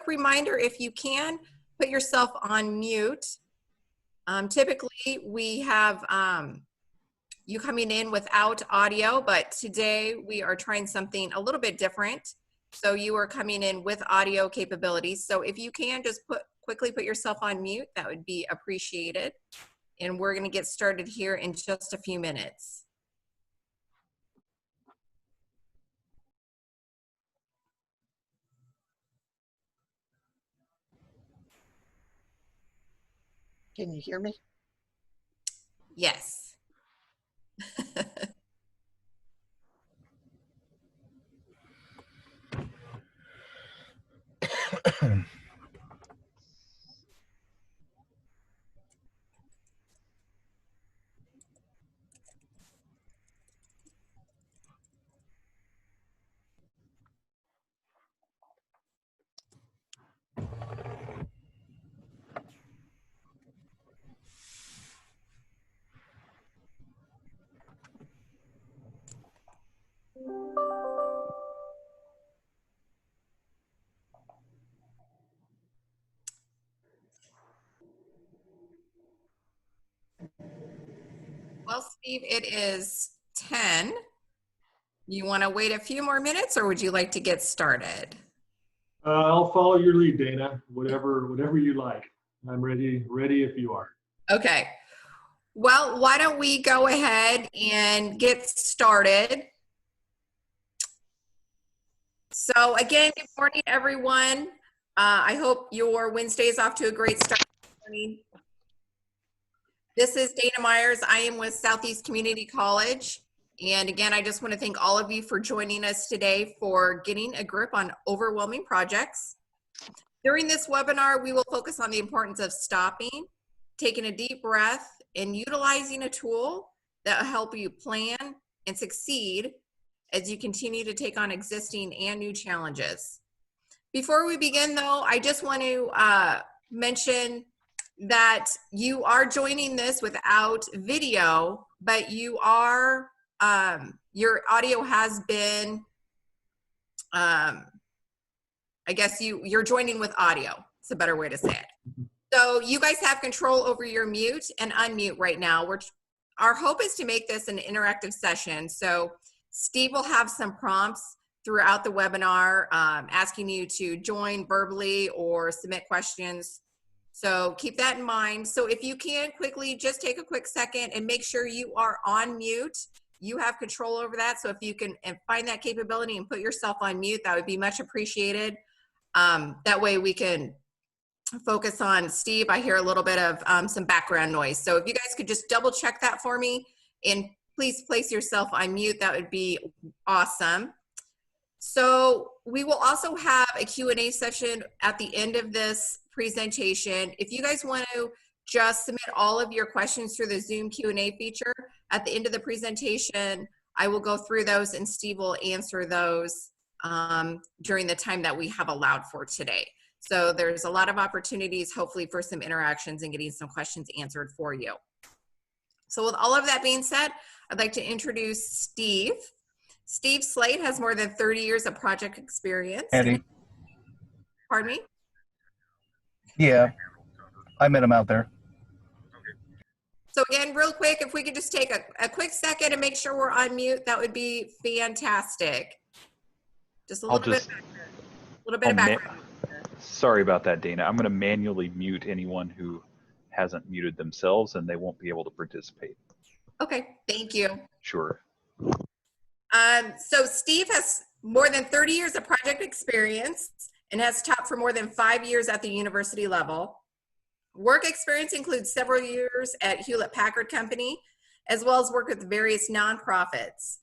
reminder, if you can, put yourself on mute. Typically, we have you coming in without audio, but today we are trying something a little bit different. So you are coming in with audio capabilities. So if you can just quickly put yourself on mute, that would be appreciated. And we're going to get started here in just a few minutes. Can you hear me? Yes. Well, Steve, it is 10. You want to wait a few more minutes, or would you like to get started? I'll follow your lead, Dana. Whatever you like. I'm ready if you are. Okay. Well, why don't we go ahead and get started? So again, good morning, everyone. I hope your Wednesday is off to a great start. This is Dana Myers. I am with Southeast Community College. And again, I just want to thank all of you for joining us today for getting a grip on overwhelming projects. During this webinar, we will focus on the importance of stopping, taking a deep breath, and utilizing a tool that will help you plan and succeed as you continue to take on existing and new challenges. Before we begin, though, I just want to mention that you are joining this without video, but you are, your audio has been, I guess you're joining with audio. It's a better way to say it. So you guys have control over your mute and unmute right now. Our hope is to make this an interactive session. So Steve will have some prompts throughout the webinar asking you to join verbally or submit questions. So keep that in mind. So if you can quickly just take a quick second and make sure you are on mute. You have control over that. So if you can find that capability and put yourself on mute, that would be much appreciated. That way we can focus on Steve. I hear a little bit of some background noise. So if you guys could just double check that for me and please place yourself on mute, that would be awesome. So we will also have a Q&A session at the end of this presentation. If you guys want to just submit all of your questions through the Zoom Q&A feature at the end of the presentation, I will go through those and Steve will answer those during the time that we have allowed for today. So there's a lot of opportunities, hopefully, for some interactions and getting some questions answered for you. So with all of that being said, I'd like to introduce Steve. Steve Slade has more than 30 years of project experience. Andy. Pardon me? Yeah, I met him out there. So again, real quick, if we could just take a quick second and make sure we're on mute, that would be fantastic. Just a little bit of background. Sorry about that, Dana. I'm going to manually mute anyone who hasn't muted themselves, and they won't be able to participate. Okay, thank you. Sure. So Steve has more than 30 years of project experience and has taught for more than 5 years at the university level. Work experience includes several years at Hewlett-Packard Company, as well as work with various nonprofits.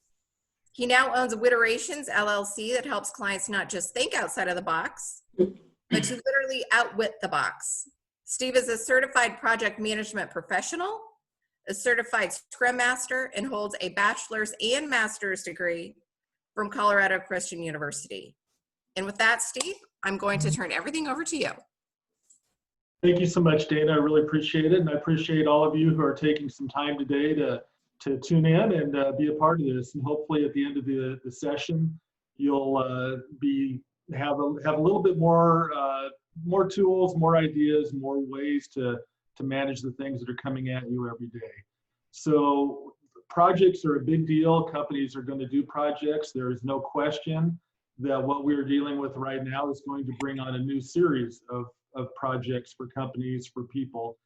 He now owns Witerations LLC that helps clients not just think outside of the box, but to literally outwit the box. Steve is a certified project management professional, a certified Scrum Master, and holds a bachelor's and master's degree from Colorado Christian University. And with that, Steve, I'm going to turn everything over to you. Thank you so much, Dana. I really appreciate it. And I appreciate all of you who are taking some time today to tune in and be a part of this. And hopefully at the end of the session, you'll be have a little bit more more tools, more ideas, more ways to manage the things that are coming at you every day. So projects are a big deal. Companies are going to do projects. There is no question that what we're dealing with right now is going to bring on a new series of projects for companies, for people.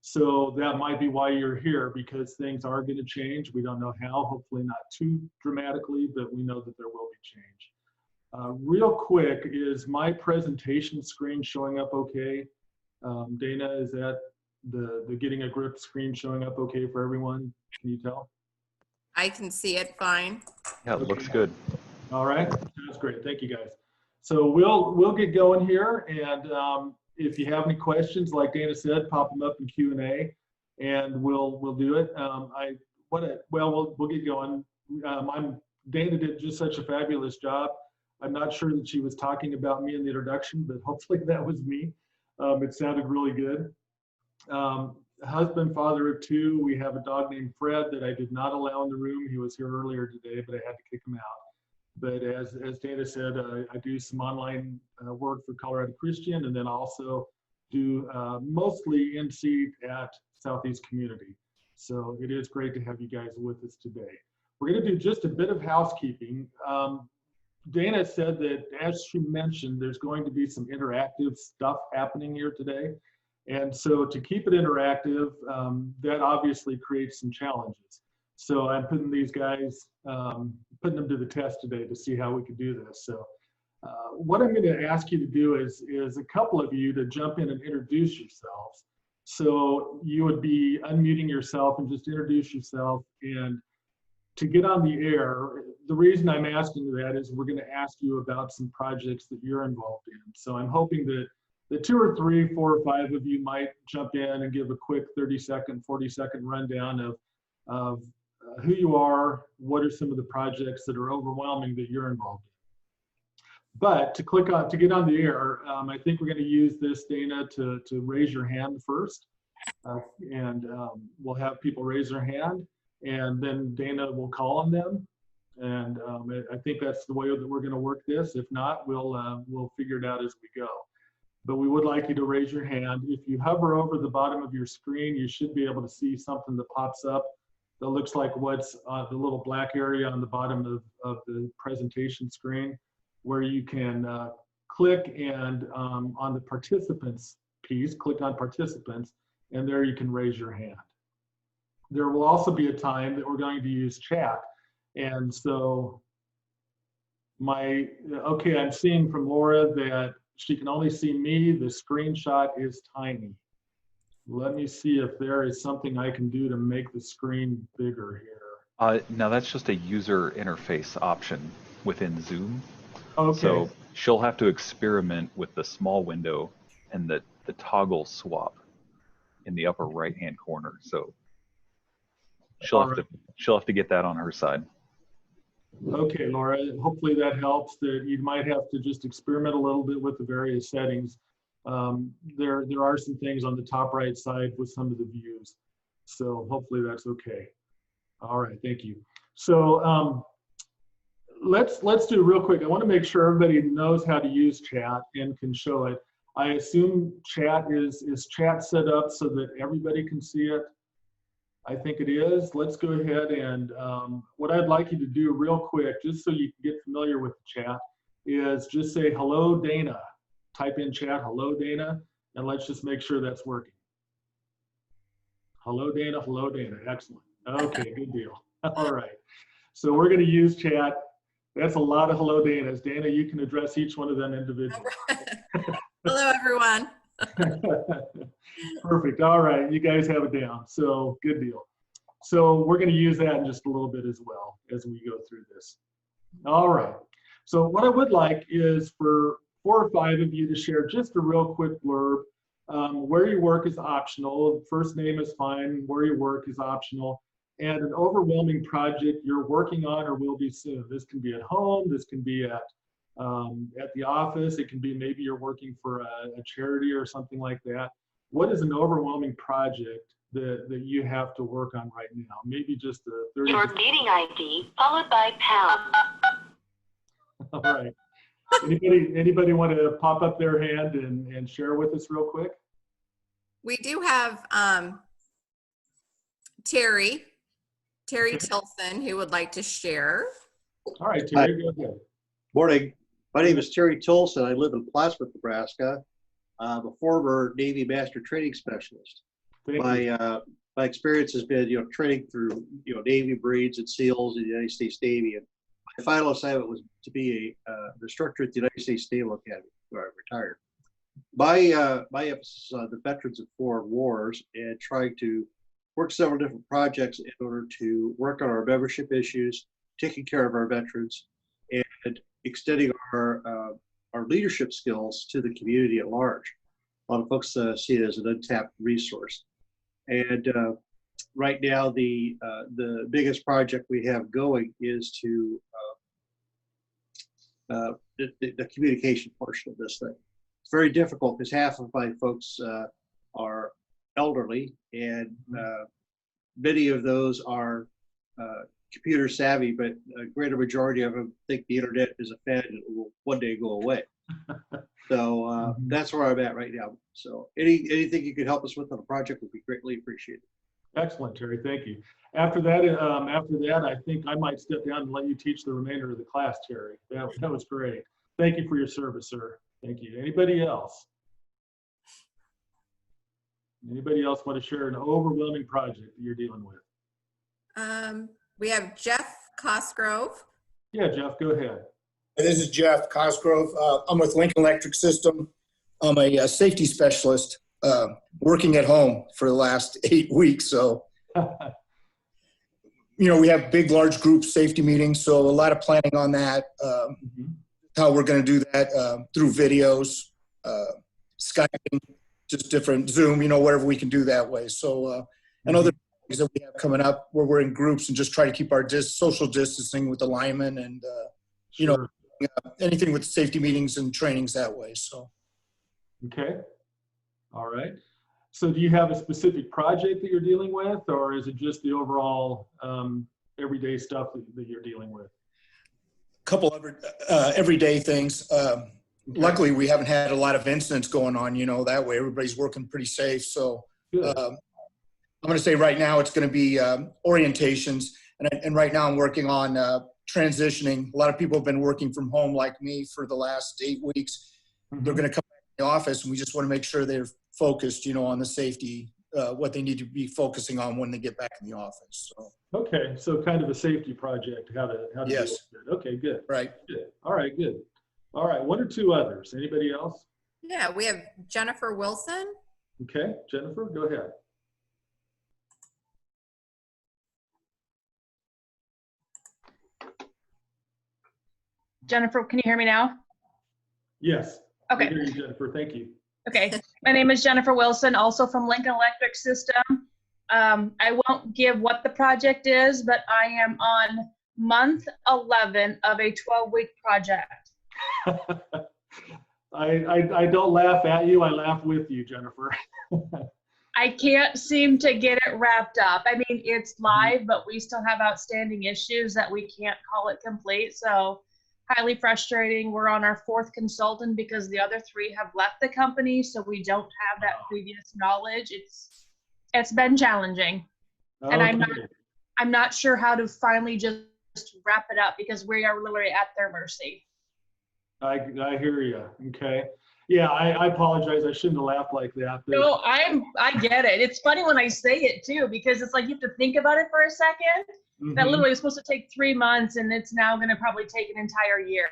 So that might be why you're here, because things are going to change. We don't know how, hopefully not too dramatically, but we know that there will be change. Real quick, is my presentation screen showing up okay? Dana, is that the getting a grip screen showing up okay for everyone? Can you tell? I can see it fine. Yeah, it looks good. All right, that's great. Thank you, guys. So we'll get going here, and if you have any questions, like Dana said, pop them up in Q&A, and we'll do it. We'll get going. Dana did just such a fabulous job. I'm not sure that she was talking about me in the introduction, but hopefully that was me. It sounded really good. Husband, father of two. We have a dog named Fred that I did not allow in the room. He was here earlier today, but I had to kick him out. But as Dana said, I do some online work for Colorado Christian, and then also do mostly in-seat at Southeast Community. So it is great to have you guys with us today. We're going to do just a bit of housekeeping. Dana said that, as she mentioned, there's going to be some interactive stuff happening here today. And so to keep it interactive, that obviously creates some challenges. So I'm putting these guys, putting them to the test today to see how we could do this. So what I'm going to ask you to do is a couple of you to jump in and introduce yourselves. So you would be unmuting yourself and just introduce yourself. And to get on the air, the reason I'm asking that is we're going to ask you about some projects that you're involved in. So I'm hoping that the 2 or 3, 4 or 5 of you might jump in and give a quick 30-second, 40-second rundown of who you are, what are some of the projects that are overwhelming that you're involved in. But to get on the air, I think we're going to use this, Dana, to raise your hand first. We'll have people raise their hand, and then Dana will call on them. And I think that's the way that we're going to work this. If not, we'll figure it out as we go. But we would like you to raise your hand. If you hover over the bottom of your screen, you should be able to see something that pops up that looks like what's the little black area on the bottom of the presentation screen, where you can click and on the participants piece, click on participants, and there you can raise your hand. There will also be a time that we're going to use chat. And so I'm seeing from Laura that she can only see me. The screenshot is tiny. Let me see if there is something I can do to make the screen bigger here. Now that's just a user interface option within Zoom. Okay. So she'll have to experiment with the small window and the toggle swap in the upper right-hand corner. So she'll have to get that on her side. Okay, Laura, hopefully that helps. That you might have to just experiment a little bit with the various settings. There are some things on the top right side with some of the views. So hopefully that's okay. All right, thank you. So let's do real quick. I want to make sure everybody knows how to use chat and can show it. I assume chat is chat set up so that everybody can see it. I think it is. Let's go ahead and what I'd like you to do real quick, just so you can get familiar with the chat, is just say, hello, Dana. Type in chat, hello, Dana, and let's just make sure that's working. Hello, Dana. Hello, Dana. Excellent. Okay, good deal. All right. So we're going to use chat. That's a lot of hello, Danas. Dana, you can address each one of them individually. Hello, everyone. Perfect. All right. You guys have it down. So good deal. So we're going to use that in just a little bit as well as we go through this. All right. So what I would like is for 4 or 5 of you to share just a real quick blurb. Where you work is optional. First name is fine. Where you work is optional. And an overwhelming project you're working on or will be soon. This can be at home. This can be at the office. It can be maybe you're working for a charity or something like that. What is an overwhelming project that you have to work on right now? Maybe just a 30. Your meeting ID followed by pound. All right. Anybody want to pop up their hand and share with us real quick? We do have Terry Tilson, who would like to share. All right, Terry, go ahead. Morning. My name is Terry Tolson. I live in Plattsburgh, Nebraska. I'm a former Navy Master Training Specialist. Thank you. My experience has been, training through, Navy Marines and SEALs in the United States Navy. And my final assignment was to be an instructor at the United States Naval Academy, where I retired. My emphasis is on the veterans of foreign wars and trying to work several different projects in order to work on our membership issues, taking care of our veterans, and extending our leadership skills to the community at large. A lot of folks see it as an untapped resource. And right now, the biggest project we have going is to the communication portion of this thing. It's very difficult because half of my folks are elderly, and many of those are computer savvy, but a greater majority of them think the internet is a fad and it will one day go away. So that's where I'm at right now. So anything you could help us with on a project would be greatly appreciated. Excellent, Terry. Thank you. After that, I think I might step down and let you teach the remainder of the class, Terry. That was great. Thank you for your service, sir. Thank you. Anybody else? Anybody else want to share an overwhelming project that you're dealing with? We have Jeff Cosgrove. Yeah, Jeff, go ahead. This is Jeff Cosgrove. I'm with Lincoln Electric System. I'm a safety specialist working at home for the last 8 weeks. So, we have big, large group safety meetings. So a lot of planning on that, how we're going to do that through videos, Skyping, just different Zoom, whatever we can do that way. So, and other things that we have coming up where we're in groups and just try to keep our social distancing with the linemen and, Sure. anything with safety meetings and trainings that way. So. Okay. All right. So do you have a specific project that you're dealing with, or is it just the overall everyday stuff that you're dealing with? A couple of everyday things. Luckily, we haven't had a lot of incidents going on, that way. Everybody's working pretty safe. So I'm going to say right now it's going to be orientations. And right now I'm working on transitioning. A lot of people have been working from home like me for the last 8 weeks. They're going to come back to the office, and we just want to make sure they're focused, on the safety, what they need to be focusing on when they get back in the office. So. Okay, so kind of a safety project, how to Yes. deal with it. Okay, good. Right. Good. All right, good. All right, one or two others. Anybody else? Yeah, we have Jennifer Wilson. Okay, Jennifer, go ahead. Jennifer, can you hear me now? Yes. Okay. I hear you, Jennifer. Thank you. Okay. My name is Jennifer Wilson, also from Lincoln Electric System. I won't give what the project is, but I am on month 11 of a 12-week project. I don't laugh at you. I laugh with you, Jennifer. I can't seem to get it wrapped up. I mean, it's live, but we still have outstanding issues that we can't call it complete. So highly frustrating. We're on our 4th consultant because the other 3 have left the company, so we don't have that previous knowledge. It's been challenging, and I'm not sure how to finally just wrap it up because we are literally at their mercy. I hear you. Okay. Yeah, I apologize. I shouldn't have laughed like that. No, I get it. It's funny when I say it too, because it's like you have to think about it for a second. That literally was supposed to take 3 months, and it's now going to probably take an entire year.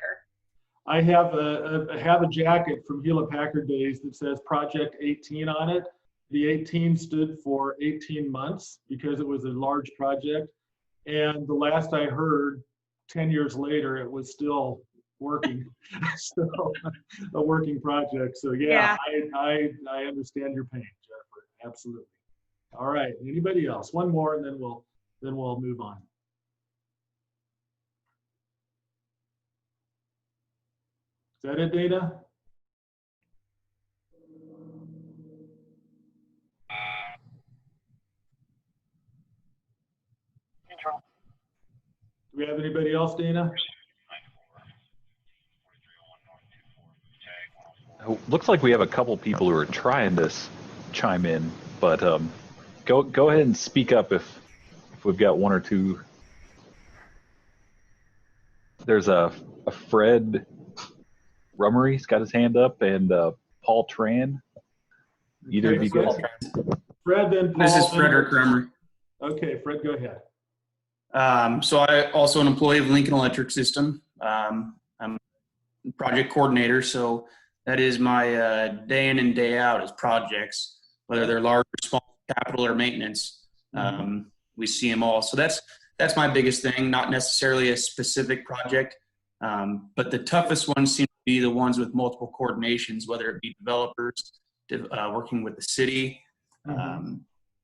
I have a jacket from Hewlett Packard days that says Project 18 on it. The 18 stood for 18 months because it was a large project. And the last I heard, 10 years later, it was still working. So a working project. So yeah. I understand your pain, Jennifer. Absolutely. All right. Anybody else? One more, and then we'll move on. Is that it, Dana? Do we have anybody else, Dana? Looks like we have a couple people who are trying to chime in, but go ahead and speak up if we've got one or two. There's a Fred Rummery's got his hand up, and Paul Tran. Either of you guys. Fred, then Paul. This is Frederick Rummer. Okay, Fred, go ahead. So I also an employee of Lincoln Electric System. I'm a project coordinator, so that is my day in and day out is projects, whether they're large or small, capital or maintenance. We see them all. So that's my biggest thing, not necessarily a specific project, but the toughest ones seem to be the ones with multiple coordinations, whether it be developers, working with the city,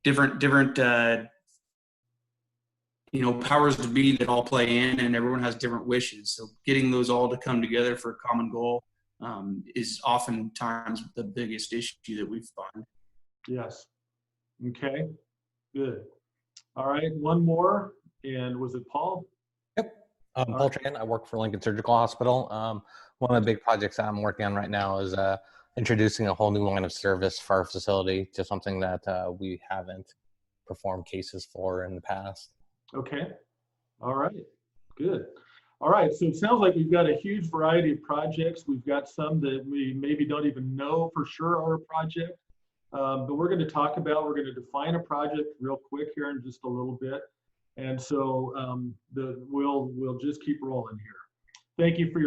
different powers to be that all play in, and everyone has different wishes. So getting those all to come together for a common goal is oftentimes the biggest issue that we find. Yes. Okay, good. All right, one more. And was it Paul? Yep. Paul Tran. I work for Lincoln Surgical Hospital. One of the big projects I'm working on right now is introducing a whole new line of service for our facility to something that we haven't performed cases for in the past. Okay. All right. Good. All right. So it sounds like we've got a huge variety of projects. We've got some that we maybe don't even know for sure are a project, but we're going to talk about, we're going to define a project real quick here in just a little bit. And so we'll just keep rolling here. Thank you for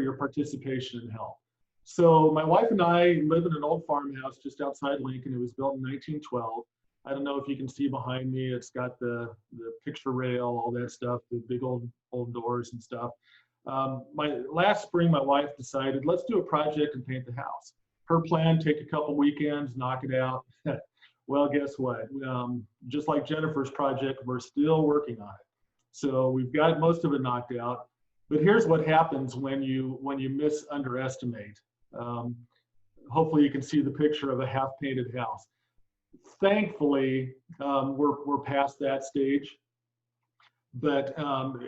your participation and help. So my wife and I live in an old farmhouse just outside Lincoln. It was built in 1912. I don't know if you can see behind me. It's got the picture rail, all that stuff, the big old doors and stuff. Last spring, my wife decided, let's do a project and paint the house. Her plan, take a couple weekends, knock it out. Well, guess what? Just like Jennifer's project, we're still working on it. So we've got most of it knocked out. But here's what happens when you underestimate. Hopefully you can see the picture of a half-painted house. Thankfully, we're past that stage, but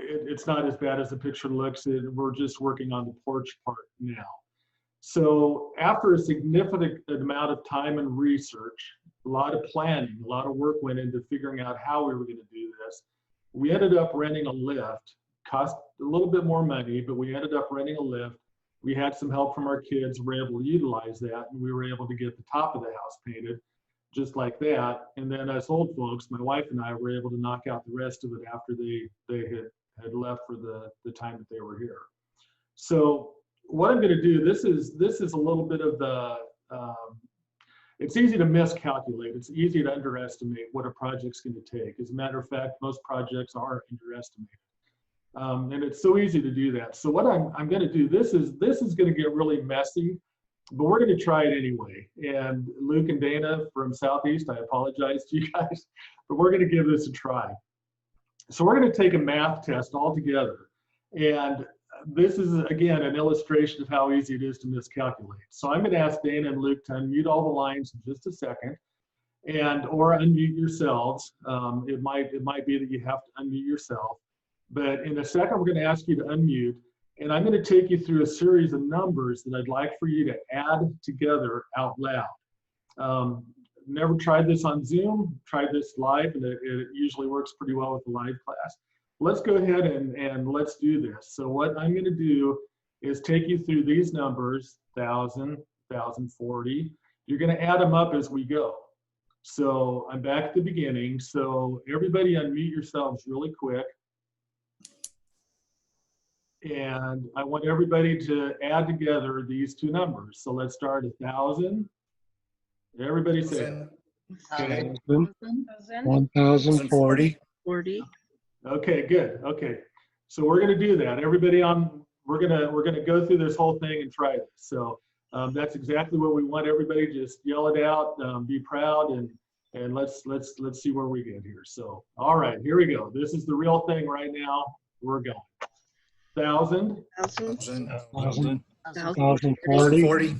it's not as bad as the picture looks. We're just working on the porch part now. So after a significant amount of time and research, a lot of planning, a lot of work went into figuring out how we were going to do this. We ended up renting a lift. Cost a little bit more money, but we ended up renting a lift. We had some help from our kids. We were able to utilize that, and we were able to get the top of the house painted just like that. And then us old folks, my wife and I, were able to knock out the rest of it after they had left for the time that they were here. So what I'm going to do, this is a little bit of the, it's easy to miscalculate. It's easy to underestimate what a project's going to take. As a matter of fact, most projects are underestimated. And it's so easy to do that. So what I'm going to do, this is going to get really messy, but we're going to try it anyway. And Luke and Dana from Southeast, I apologize to you guys, but we're going to give this a try. So we're going to take a math test all together. And this is, again, an illustration of how easy it is to miscalculate. So I'm going to ask Dana and Luke to unmute all the lines in just a second, or unmute yourselves. It might be that you have to unmute yourself. But in a second, we're going to ask you to unmute, and I'm going to take you through a series of numbers that I'd like for you to add together out loud. Never tried this on Zoom, tried this live, and it usually works pretty well with the live class. Let's go ahead and let's do this. So what I'm going to do is take you through these numbers, 1,000, 1,040. You're going to add them up as we go. So I'm back at the beginning. So everybody unmute yourselves really quick. And I want everybody to add together these two numbers. So let's start at 1,000. Everybody say it. 1,040. 40. Okay, good. Okay, so we're going to do that. Everybody we're gonna go through this whole thing and try this. So that's exactly what we want. Everybody just yell it out, be proud, and let's see where we get here. So all right, here we go. This is the real thing right now. We're going. 1,000. 1,040. 40.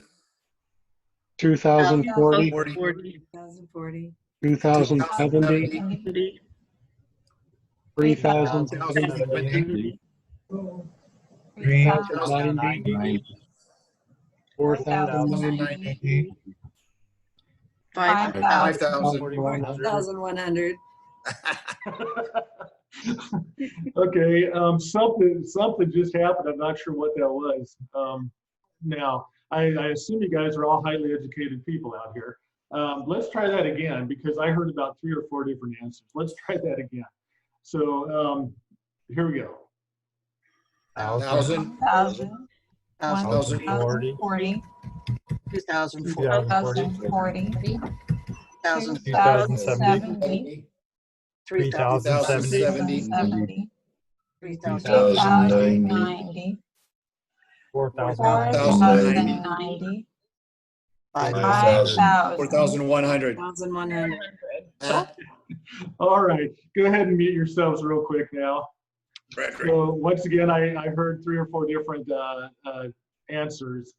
2,040. 1,040. 2,070. 3,070. 3,090. 4,090. 5,000. 5,100. Okay, something just happened. I'm not sure what that was. Now, I assume you guys are all highly educated people out here. Let's try that again because I heard about 3 or 4 different answers. Let's try that again. So here we go. 1,000. 1,040. 2,040. 2,070. 3,070. 3,090. 4,090. 5,000. 4,100. 1,100. All right, go ahead and mute yourselves real quick now. So once again, I heard 3 or 4 different answers.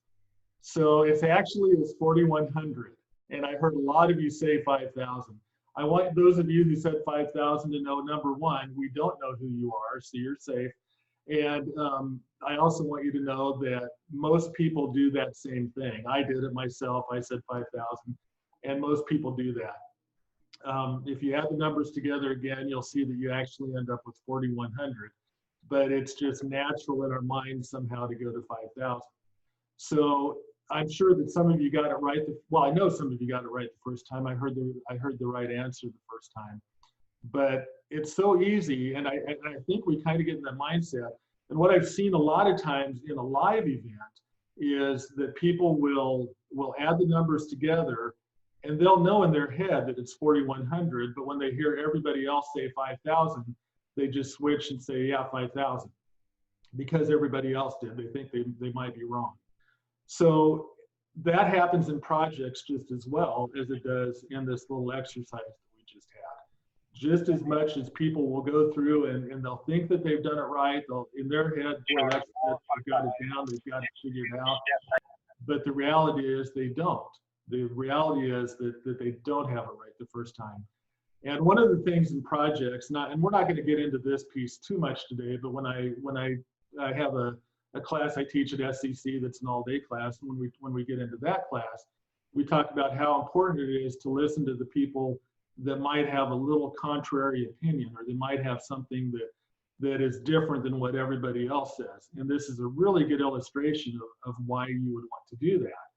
So it's actually 4,100, and I heard a lot of you say 5,000. I want those of you who said 5,000 to know, number one, we don't know who you are, so you're safe. And I also want you to know that most people do that same thing. I did it myself. I said 5,000, and most people do that. If you add the numbers together again, you'll see that you actually end up with 4,100. But it's just natural in our minds somehow to go to 5,000. So I'm sure that some of you got it right. Well, I know some of you got it right the first time. I heard the right answer the first time. But it's so easy, and I think we kind of get in that mindset. And what I've seen a lot of times in a live event is that people will add the numbers together, and they'll know in their head that it's 4,100. But when they hear everybody else say 5,000, they just switch and say, yeah, 5,000, because everybody else did. They think they might be wrong. So that happens in projects just as well as it does in this little exercise that we just had. Just as much as people will go through and they'll think that they've done it right, they'll in their head, boy, they've got it down, they've got it figured out. But the reality is they don't. The reality is that they don't have it right the first time. And one of the things in projects, and we're not going to get into this piece too much today, but when I have a class I teach at SCC that's an all-day class, and when we get into that class, we talk about how important it is to listen to the people that might have a little contrary opinion, or they might have something that is different than what everybody else says. And this is a really good illustration of why you would want to do that.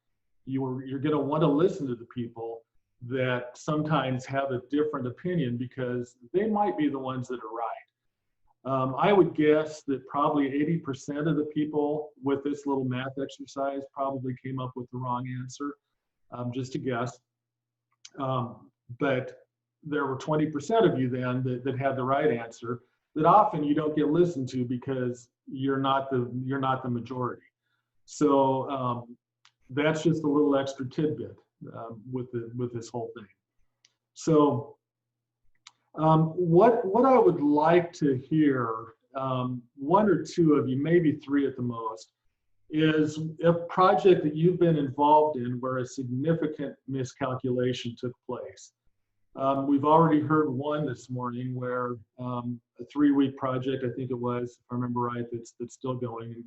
You're going to want to listen to the people that sometimes have a different opinion because they might be the ones that are right. I would guess that probably 80% of the people with this little math exercise probably came up with the wrong answer, just a guess. But there were 20% of you then that had the right answer that often you don't get listened to because you're not the majority. So that's just a little extra tidbit with this whole thing. So what I would like to hear, 1 or 2 of you, maybe 3 at the most, is a project that you've been involved in where a significant miscalculation took place. We've already heard one this morning where a 3-week project, I think it was, if I remember right, that's still going,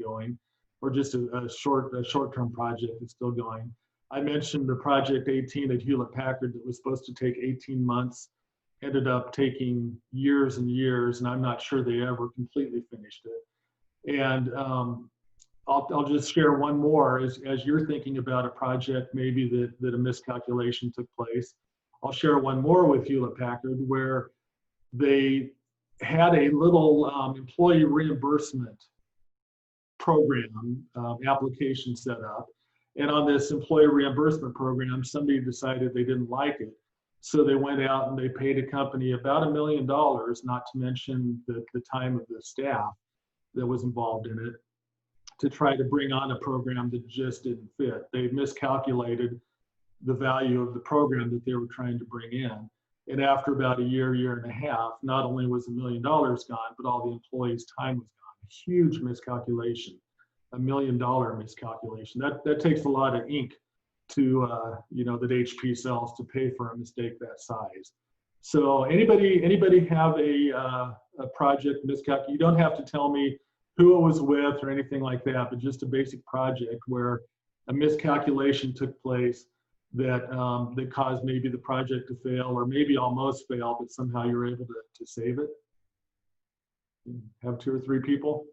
or just a short-term project that's still going. I mentioned the project 18 at Hewlett Packard that was supposed to take 18 months, ended up taking years and years, and I'm not sure they ever completely finished it. And I'll just share one more as you're thinking about a project maybe that a miscalculation took place. I'll share one more with Hewlett Packard where they had a little employee reimbursement program application set up. And on this employee reimbursement program, somebody decided they didn't like it. So they went out and they paid a company about $1 million, not to mention the time of the staff that was involved in it, to try to bring on a program that just didn't fit. They miscalculated the value of the program that they were trying to bring in. And after about a year and a half, not only was $1 million gone, but all the employees' time was gone. A huge miscalculation, $1 million miscalculation. That takes a lot of ink to, that HP sells to pay for a mistake that size. So anybody have a project miscalculation? You don't have to tell me who it was with or anything like that, but just a basic project where a miscalculation took place that that caused maybe the project to fail, or maybe almost fail, but somehow you're able to save it? Have 2 or 3 people?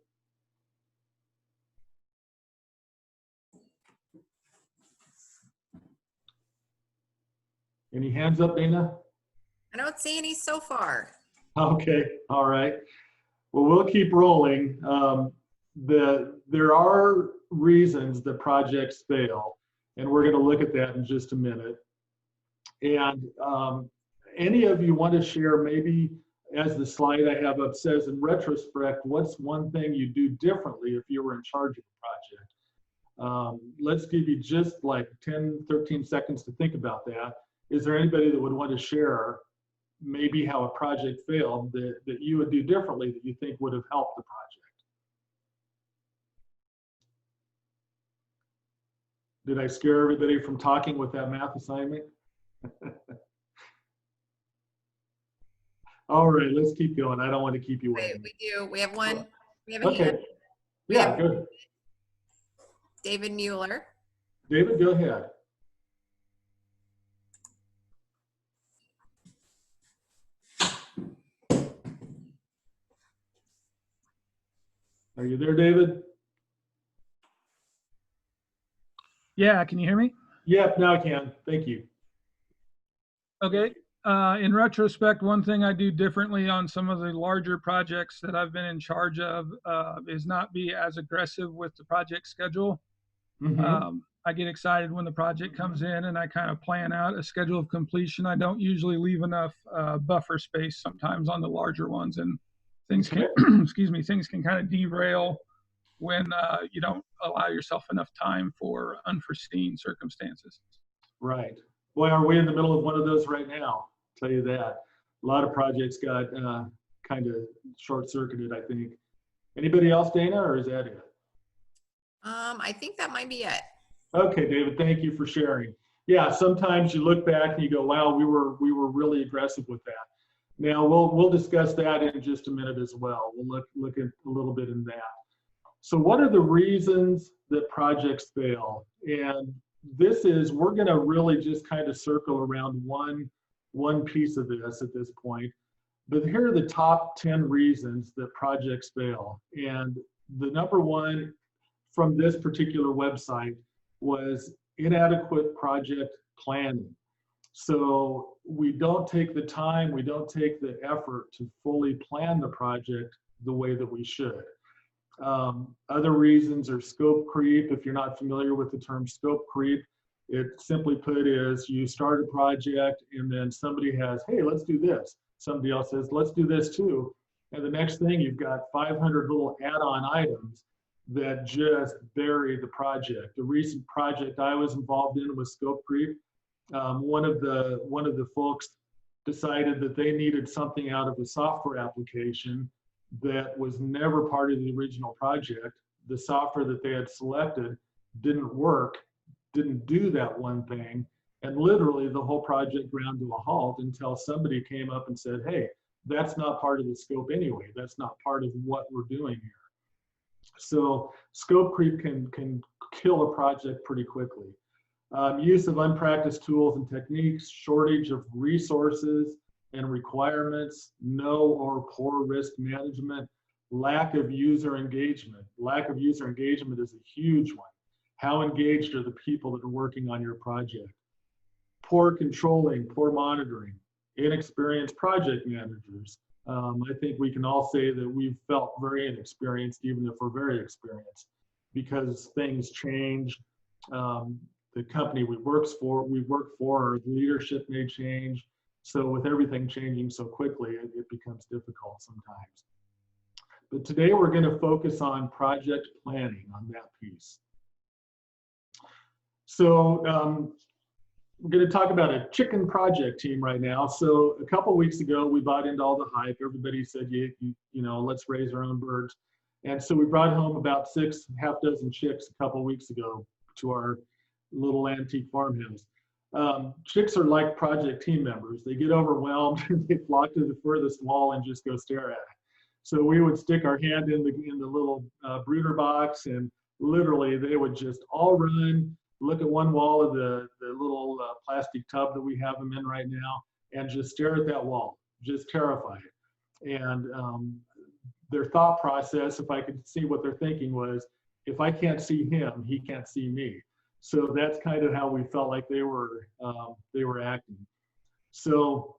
Any hands up, Dana? I don't see any so far. Okay, all right. Well, we'll keep rolling. There are reasons that projects fail, and we're going to look at that in just a minute. And any of you want to share, maybe as the slide I have up says, in retrospect, what's one thing you do differently if you were in charge of the project? Let's give you just like 10, 13 seconds to think about that. Is there anybody that would want to share maybe how a project failed that you would do differently that you think would have helped the project? Did I scare everybody from talking with that math assignment? All right, let's keep going. I don't want to keep you waiting. We do. We have one. We have a Okay. hand. Yeah, good. David Mueller. David, go ahead. Are you there, David? Yeah, can you hear me? Yep, now I can. Thank you. Okay. In retrospect, one thing I do differently on some of the larger projects that I've been in charge of is not be as aggressive with the project schedule. I get excited when the project comes in and I kind of plan out a schedule of completion. I don't usually leave enough buffer space sometimes on the larger ones, and things can, excuse me, things can kind of derail when you don't allow yourself enough time for unforeseen circumstances. Right. Boy, are we in the middle of one of those right now? Tell you that. A lot of projects got kind of short-circuited, I think. Anybody else, Dana, or is that it? I think that might be it. Okay, David, thank you for sharing. Yeah, sometimes you look back and you go, wow, we were really aggressive with that. Now we'll discuss that in just a minute as well. We'll look at a little bit in that. So what are the reasons that projects fail? And this is, we're going to really just kind of circle around one piece of this at this point. But here are the top 10 reasons that projects fail. And the number one from this particular website was inadequate project planning. So we don't take the time, we don't take the effort to fully plan the project the way that we should. Other reasons are scope creep. If you're not familiar with the term scope creep, it simply put is you start a project and then somebody has, hey, let's do this. Somebody else says, let's do this too. And the next thing you've got 500 little add-on items that just bury the project. A recent project I was involved in was scope creep. One of the folks decided that they needed something out of a software application that was never part of the original project. The software that they had selected didn't work, didn't do that one thing, and literally the whole project ground to a halt until somebody came up and said, hey, that's not part of the scope anyway. That's not part of what we're doing here. So scope creep can kill a project pretty quickly. Use of unpracticed tools and techniques, shortage of resources and requirements, no or poor risk management, lack of user engagement. Lack of user engagement is a huge one. How engaged are the people that are working on your project? Poor controlling, poor monitoring, inexperienced project managers. I think we can all say that we've felt very inexperienced, even if we're very experienced, because things change. The company we work for, or the leadership may change. So with everything changing so quickly, it becomes difficult sometimes. But today we're going to focus on project planning, on that piece. So we're going to talk about a chicken project team right now. So a couple weeks ago, we bought into all the hype. Everybody said, you know, let's raise our own birds. And so we brought home about half dozen chicks a couple weeks ago to our little antique farmhouse. Chicks are like project team members. They get overwhelmed and they flock to the furthest wall and just go stare at it. So we would stick our hand in the little brooder box, and literally they would just all run. look at one wall of the little plastic tub that we have them in right now, and just stare at that wall, just terrified. And their thought process, if I could see what they're thinking, was, if I can't see him, he can't see me. So that's kind of how we felt like they were acting. So,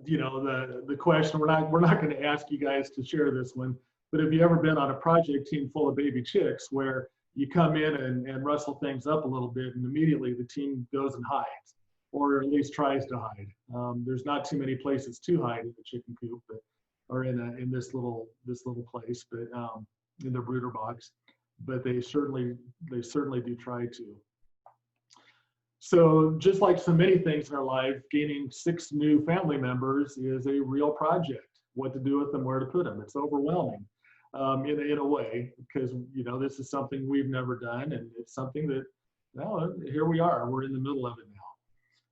you know, the question, we're not going to ask you guys to share this one, but have you ever been on a project team full of baby chicks where you come in and rustle things up a little bit and immediately the team goes and hides, or at least tries to hide? There's not too many places to hide in the chicken coop, but, or in this little place, but in their brooder box, but they certainly do try to. So just like so many things in our life, gaining 6 new family members is a real project. What to do with them, where to put them. It's overwhelming in a way, because, you know, this is something we've never done, and it's something that, well, here we are, we're in the middle of it now.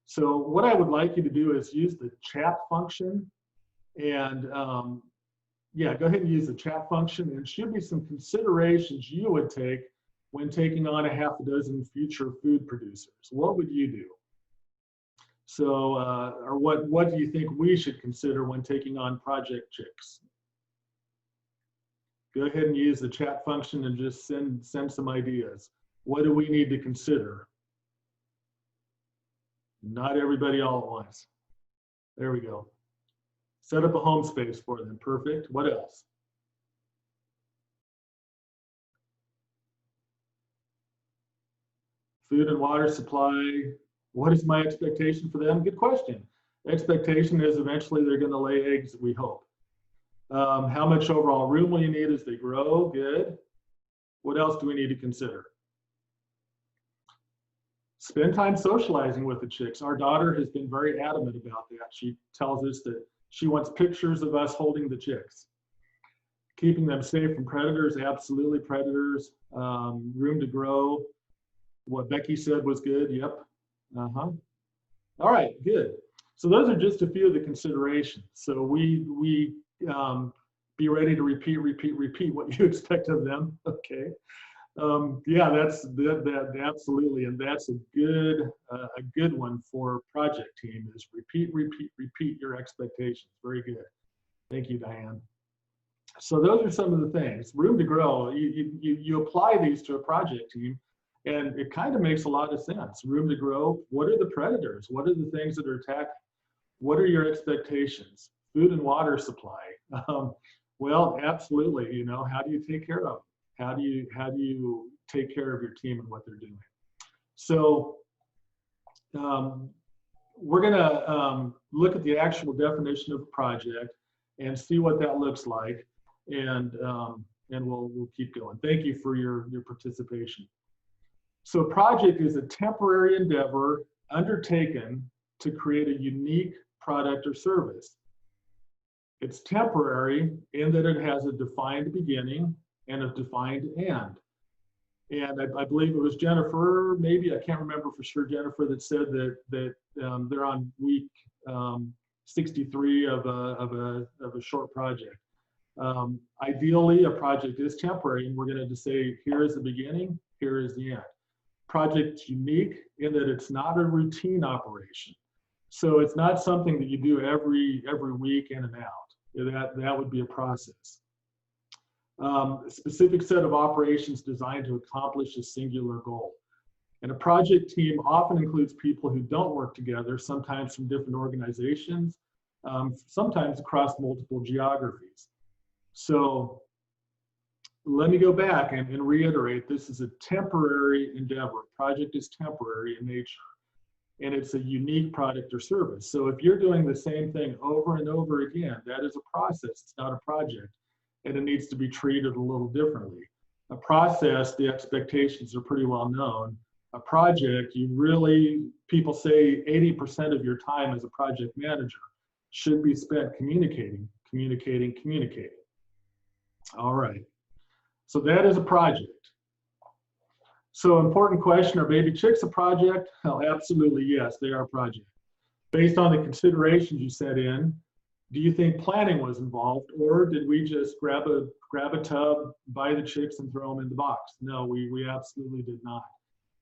So what I would like you to do is use the chat function, and yeah, go ahead and use the chat function, and should be some considerations you would take when taking on a half a dozen future food producers. What would you do? So, or what do you think we should consider when taking on project chicks? Go ahead and use the chat function and just send some ideas. What do we need to consider? Not everybody all at once. There we go. Set up a home space for them. Perfect. What else? Food and water supply. What is my expectation for them? Good question. Expectation is eventually they're going to lay eggs, we hope. How much overall room will you need as they grow? Good. What else do we need to consider? Spend time socializing with the chicks. Our daughter has been very adamant about that. She tells us that she wants pictures of us holding the chicks. Keeping them safe from predators, absolutely predators. Room to grow. What Becky said was good, yep. All right, good. So those are just a few of the considerations. So we be ready to repeat what you expect of them, okay? Yeah, that's absolutely, and that's a good one for project team is repeat your expectations. Very good. Thank you, Diane. So those are some of the things. Room to grow. You apply these to a project team, and it kind of makes a lot of sense. Room to grow. What are the predators? What are the things that are attacking? What are your expectations? Food and water supply. Well, absolutely. You know, how do you take care of them? How do you take care of your team and what they're doing? So we're gonna look at the actual definition of a project and see what that looks like, and we'll keep going. Thank you for your participation. So a project is a temporary endeavor undertaken to create a unique product or service. It's temporary in that it has a defined beginning and a defined end. And I believe it was Jennifer, maybe, I can't remember for sure, Jennifer, that said that they're on week 63 of a short project. Ideally, a project is temporary, and we're going to just say, here is the beginning, here is the end. Project's unique in that it's not a routine operation. So it's not something that you do every week in and out. That would be a process. A specific set of operations designed to accomplish a singular goal. And a project team often includes people who don't work together, sometimes from different organizations, sometimes across multiple geographies. So let me go back and reiterate, this is a temporary endeavor. Project is temporary in nature, and it's a unique product or service. So if you're doing the same thing over and over again, that is a process, it's not a project, and it needs to be treated a little differently. A process, the expectations are pretty well known. A project, people say 80% of your time as a project manager should be spent communicating. All right. So that is a project. So important question, are baby chicks a project? Oh, absolutely, yes, they are a project. Based on the considerations you set in, do you think planning was involved, or did we just grab a tub, buy the chicks, and throw them in the box? No, we absolutely did not.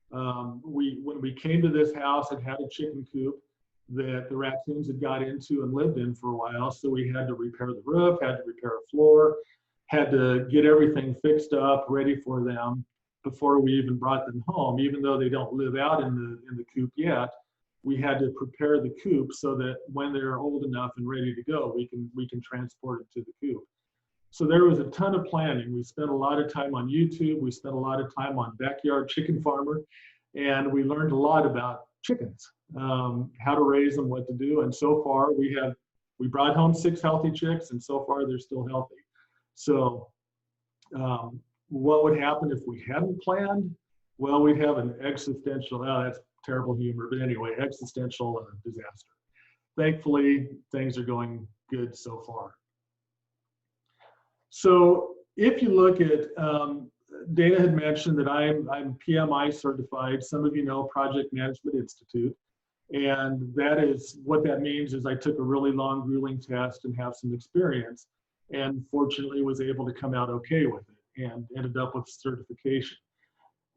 When we came to this house, it had a chicken coop that the raccoons had got into and lived in for a while. So we had to repair the roof, had to repair a floor, had to get everything fixed up, ready for them before we even brought them home. Even though they don't live out in the coop yet, we had to prepare the coop so that when they're old enough and ready to go, we can transport it to the coop. So there was a ton of planning. We spent a lot of time on YouTube. We spent a lot of time on Backyard Chicken Farmer, and we learned a lot about chickens, how to raise them, what to do. And so far we brought home 6 healthy chicks, and so far they're still healthy. So what would happen if we hadn't planned? Well, we'd have an existential, that's terrible humor, but anyway, existential disaster. Thankfully, things are going good so far. So if you look at, Dana had mentioned that I'm PMI certified. Some of you know Project Management Institute. And that is, what that means is I took a really long grueling test and have some experience, and fortunately was able to come out okay with it and ended up with certification.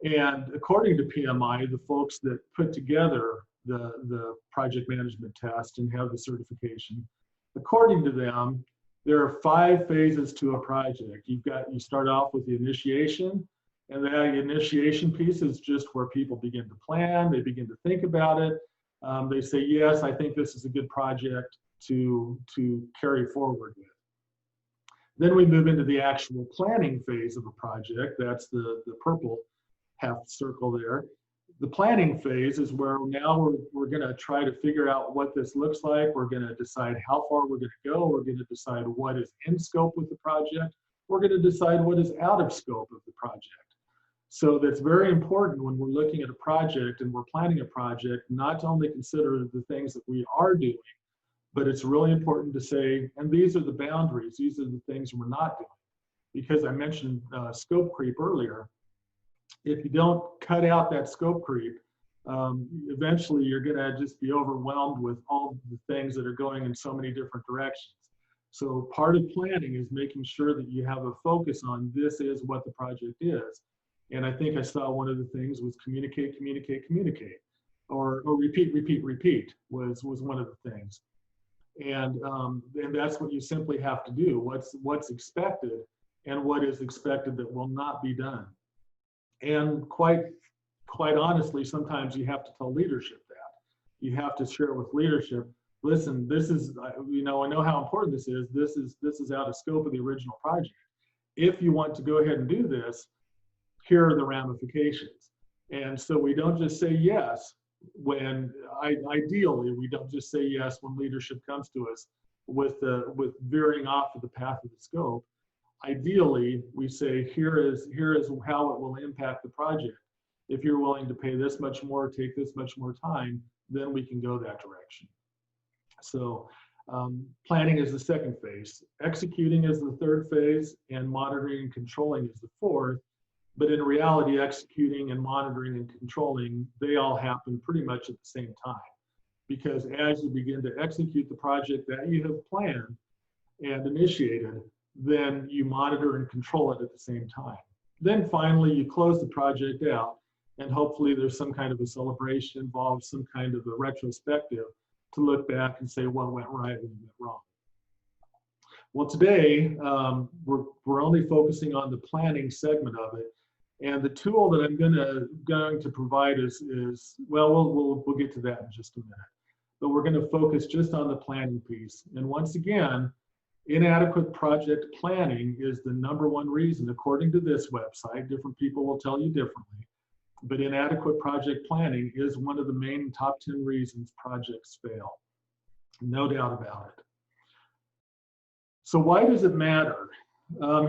And according to PMI, the folks that put together the project management test and have the certification, according to them, there are 5 phases to a project. You start off with the initiation, and that initiation piece is just where people begin to plan, they begin to think about it. They say, yes, I think this is a good project to carry forward with. Then we move into the actual planning phase of a project. That's the purple half circle there. The planning phase is where now we're going to try to figure out what this looks like. We're going to decide how far we're going to go. We're going to decide what is in scope with the project. We're going to decide what is out of scope of the project. So that's very important when we're looking at a project and we're planning a project, not to only consider the things that we are doing, but it's really important to say, and these are the boundaries, these are the things we're not doing. Because I mentioned scope creep earlier. If you don't cut out that scope creep, eventually you're gonna just be overwhelmed with all the things that are going in so many different directions. So part of planning is making sure that you have a focus on this is what the project is. And I think I saw one of the things was communicate, communicate, communicate, or repeat, repeat, repeat was one of the things. And that's what you simply have to do. What's expected and what is expected that will not be done. And quite honestly, sometimes you have to tell leadership that. You have to share with leadership, listen, this is, I know how important this is. This is out of scope of the original project. If you want to go ahead and do this, here are the ramifications. And so we don't just say yes when, ideally, we don't just say yes when leadership comes to us with veering off of the path of the scope. Ideally, we say, here is how it will impact the project. If you're willing to pay this much more, take this much more time, then we can go that direction. So planning is the second phase. Executing is the third phase, and monitoring and controlling is the fourth. But in reality, executing and monitoring and controlling, they all happen pretty much at the same time. Because as you begin to execute the project that you have planned and initiated, then you monitor and control it at the same time. Then finally, you close the project out, and hopefully there's some kind of a celebration involved, some kind of a retrospective to look back and say what went right and what went wrong. Well, today, we're only focusing on the planning segment of it. And the tool that I'm going to provide is well, we'll get to that in just a minute. But we're going to focus just on the planning piece. And once again, inadequate project planning is the #1 reason, according to this website. Different people will tell you differently. But inadequate project planning is one of the main top 10 reasons projects fail. No doubt about it. So why does it matter?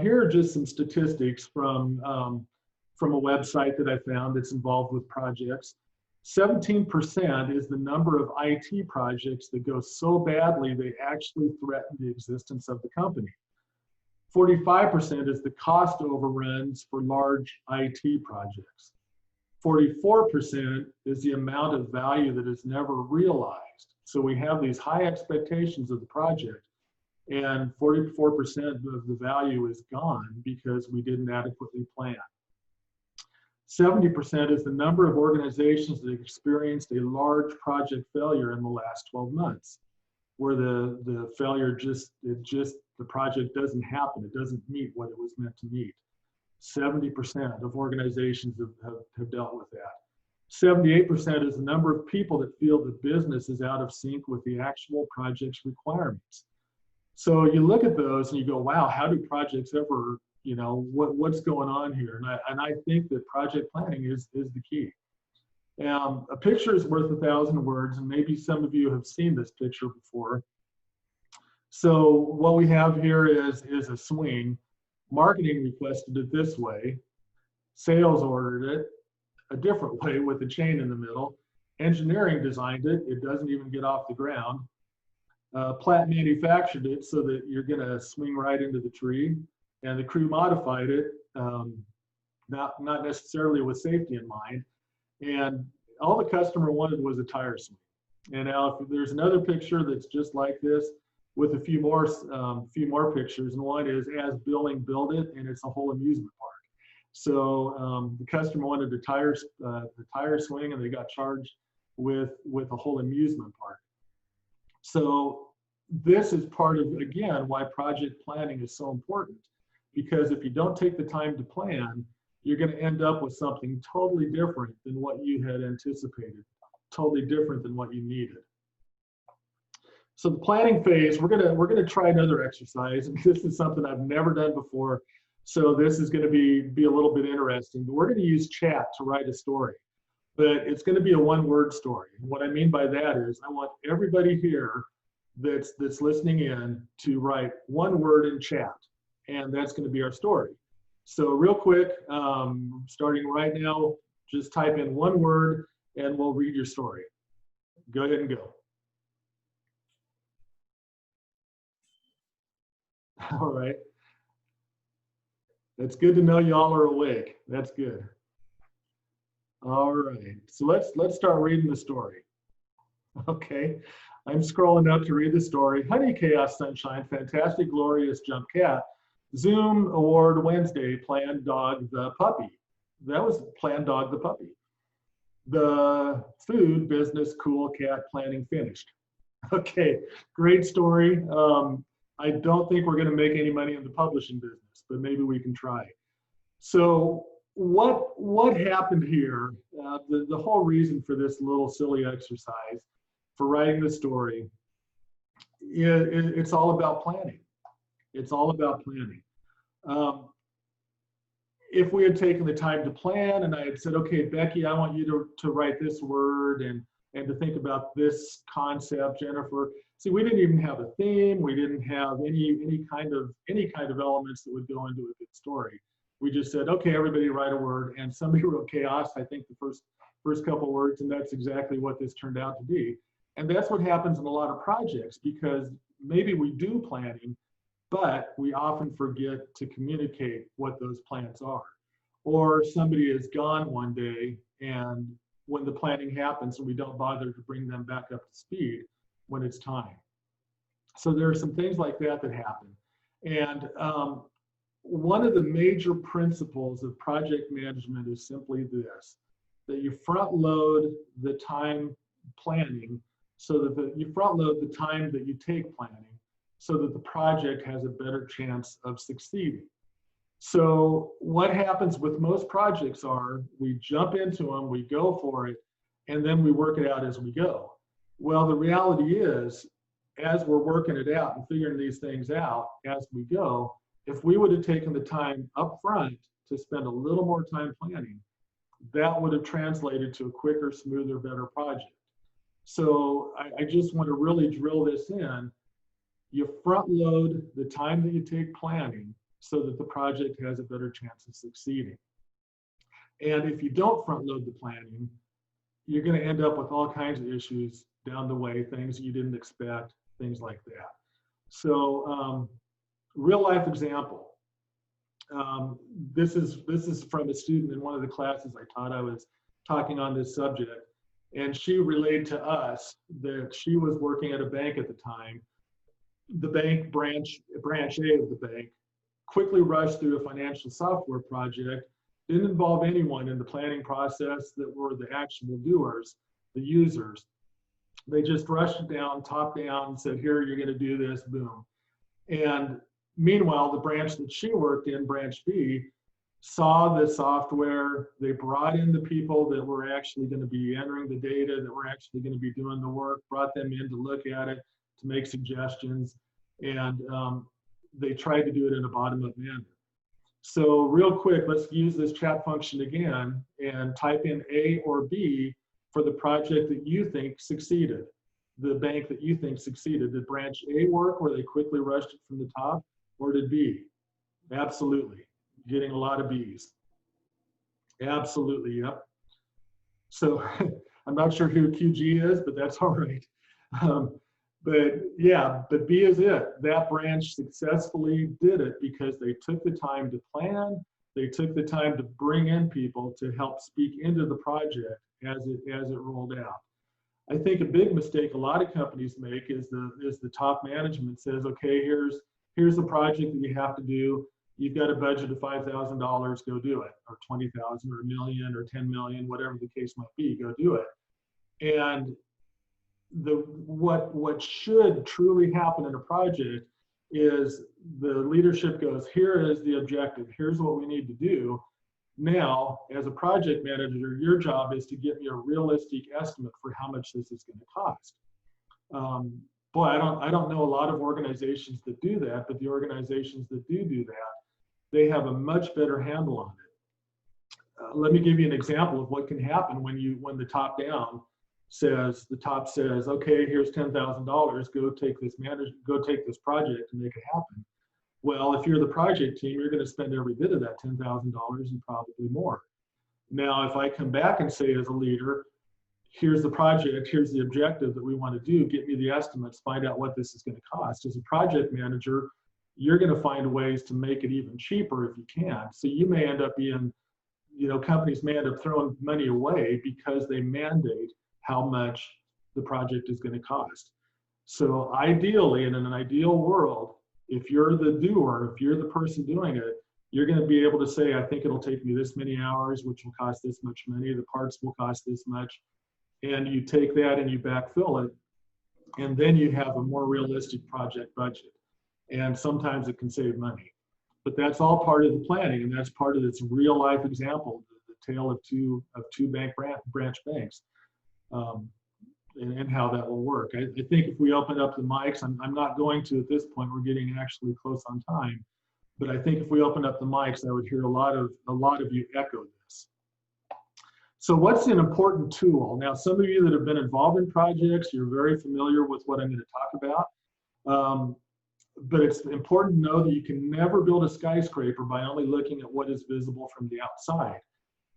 Here are just some statistics from a website that I found that's involved with projects. 17% is the number of IT projects that go so badly they actually threaten the existence of the company. 45% is the cost overruns for large IT projects. 44% is the amount of value that is never realized. So we have these high expectations of the project, and 44% of the value is gone because we didn't adequately plan. 70% is the number of organizations that experienced a large project failure in the last 12 months, where the failure the project doesn't happen. It doesn't meet what it was meant to meet. 70% of organizations have dealt with that. 78% is the number of people that feel the business is out of sync with the actual project's requirements. So you look at those and you go, wow, how do projects ever, what's going on here? And I think that project planning is the key. A picture is worth 1,000 words, and maybe some of you have seen this picture before. So what we have here is a swing. Marketing requested it this way. Sales ordered it a different way with a chain in the middle. Engineering designed it. It doesn't even get off the ground. Platt manufactured it so that you're going to swing right into the tree. And the crew modified it, not necessarily with safety in mind. And all the customer wanted was a tire swing. And now if there's another picture that's just like this with a few more pictures, and one is as building build it, and it's a whole amusement park. So the customer wanted the tire swing, and they got charged with a whole amusement park. So this is part of, again, why project planning is so important, because if you don't take the time to plan, you're going to end up with something totally different than what you had anticipated, totally different than what you needed. So the planning phase, we're gonna try another exercise, and this is something I've never done before, so this is going to be a little bit interesting. But we're going to use chat to write a story, but it's going to be a one-word story. And what I mean by that is I want everybody here that's listening in to write one word in chat, and that's going to be our story. So real quick, starting right now, just type in one word and we'll read your story. Go ahead and go. All right. That's good to know y'all are awake. That's good. All right. So let's start reading the story. Okay. I'm scrolling up to read the story. Honey, Chaos, Sunshine, Fantastic, Glorious, Jump Cat, Zoom Award Wednesday, Planned Dog the Puppy. That was Planned Dog the Puppy. The food business, Cool Cat planning finished. Okay, great story. I don't think we're going to make any money in the publishing business, but maybe we can try. So what happened here, the whole reason for this little silly exercise, for writing the story, it's all about planning. It's all about planning. If we had taken the time to plan and I had said, okay, Becky, I want you to write this word and to think about this concept, Jennifer. See, we didn't even have a theme. We didn't have any kind of elements that would go into a good story. We just said, okay, everybody write a word, and somebody wrote chaos, I think the first couple words, and that's exactly what this turned out to be. And that's what happens in a lot of projects, because maybe we do planning, but we often forget to communicate what those plans are. Or somebody is gone one day, and when the planning happens, we don't bother to bring them back up to speed when it's time. So there are some things like that happen. And one of the major principles of project management is simply this, that you front load the time planning so that you front load the time that you take planning so that the project has a better chance of succeeding. So what happens with most projects are we jump into them, we go for it, and then we work it out as we go. Well, the reality is, as we're working it out and figuring these things out as we go, if we would have taken the time up front to spend a little more time planning, that would have translated to a quicker, smoother, better project. So I just want to really drill this in. You front load the time that you take planning so that the project has a better chance of succeeding. And if you don't front load the planning, you're going to end up with all kinds of issues down the way, things you didn't expect, things like that. So real life example. This is from a student in one of the classes I taught. I was talking on this subject, and she relayed to us that she was working at a bank at the time. The bank branch A of the bank quickly rushed through a financial software project, didn't involve anyone in the planning process that were the actual doers, the users. They just rushed it down, top down, and said, here, you're gonna do this, boom. And meanwhile, the branch that she worked in, branch B, saw the software. They brought in the people that were actually going to be entering the data, that were actually going to be doing the work, brought them in to look at it, to make suggestions, and they tried to do it in a bottom-up manner. So real quick, let's use this chat function again and type in A or B for the project that you think succeeded, the bank that you think succeeded. Did branch A work where they quickly rushed it from the top, or did B? Absolutely. Getting a lot of B's. Absolutely, yep. So I'm not sure who QG is, but that's all right. But yeah, but B is it. That branch successfully did it because they took the time to plan. They took the time to bring in people to help speak into the project as it rolled out. I think a big mistake a lot of companies make is the top management says, okay, here's the project that you have to do. You've got a budget of $5,000, go do it, or 20,000, or $1 million, or 10 million, whatever the case might be, go do it. And what should truly happen in a project is the leadership goes, here is the objective, here's what we need to do. Now, as a project manager, your job is to give me a realistic estimate for how much this is going to cost. Boy, I don't know a lot of organizations that do that, but the organizations that do that, they have a much better handle on it. Let me give you an example of what can happen when the top down says, the top says, okay, here's $10,000, go take this project and make it happen. Well, if you're the project team, you're going to spend every bit of that $10,000 and probably more. Now, if I come back and say as a leader, here's the project, here's the objective that we want to do, get me the estimates, find out what this is going to cost. As a project manager, you're going to find ways to make it even cheaper if you can. So you may end up being, companies may end up throwing money away because they mandate how much the project is going to cost. So ideally, in an ideal world, if you're the doer, if you're the person doing it, you're going to be able to say, I think it'll take me this many hours, which will cost this much money, the parts will cost this much. And you take that and you backfill it, and then you have a more realistic project budget. And sometimes it can save money. But that's all part of the planning, and that's part of this real life example, the tale of two branch banks, and how that will work. I think if we open up the mics, I'm not going to at this point, we're getting actually close on time, but I think if we open up the mics, I would hear a lot of you echo this. So what's an important tool? Now, some of you that have been involved in projects, you're very familiar with what I'm going to talk about. But it's important to know that you can never build a skyscraper by only looking at what is visible from the outside.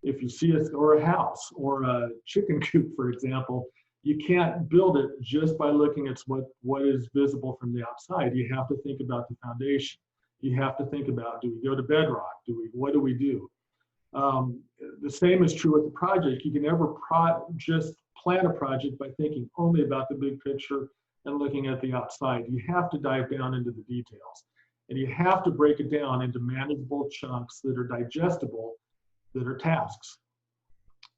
If you see a house or a chicken coop, for example, you can't build it just by looking at what is visible from the outside. You have to think about the foundation. You have to think about, do we go to bedrock? What do we do? The same is true with the project. You can never just plan a project by thinking only about the big picture and looking at the outside. You have to dive down into the details, and you have to break it down into manageable chunks that are digestible, that are tasks.